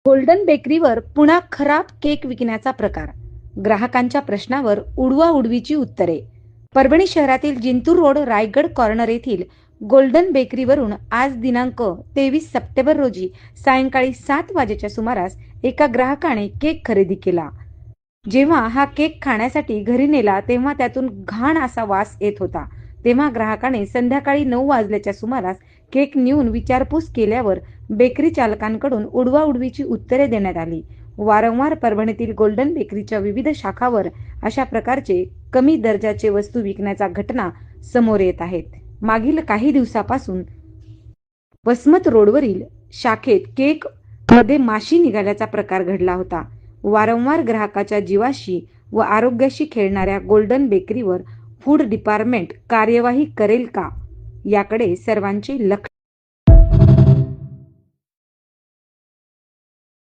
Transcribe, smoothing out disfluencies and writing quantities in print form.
Golden बेकरीवर पुन्हा खराब cake विकण्याचा प्रकार. ग्राहकांच्या प्रश्नावर उडवाउडवीची उत्तरे. परभणी शहरातील जिंतूर रोड रायगड कॉर्नर येथील गोल्डन बेकरीवरून आज दिनांक 23 सप्टेंबर रोजी सायंकाळी 7 वाजेच्या सुमारास एका ग्राहकाने केक खरेदी केला. जेव्हा हा केक खाण्यासाठी घरी नेला तेव्हा त्यातून घाण असा वास येत होता. तेव्हा ग्राहकाने संध्याकाळी 9 वाजल्याच्या सुमारास केक नेऊन विचारपूस केल्यावर बेकरी चालकांकडून उडवाउडवीची उत्तरे देण्यात आली. वारंवार परभणीतील गोल्डन बेकरीच्या विविध शाखावर अशा प्रकारचे कमी दर्जाचे वस्तू विकण्याच्या घटना समोर येत आहेत. मागील काही दिवसापासून वसमत रोडवरील शाखेत केक मध्ये माशी निघाल्याचा प्रकार घडला होता. वारंवार ग्राहकाच्या जीवाशी व आरोग्याशी खेळणाऱ्या गोल्डन बेकरीवर फूड डिपार्टमेंट कार्यवाही करेल का, याकडे सर्वांचे लक्ष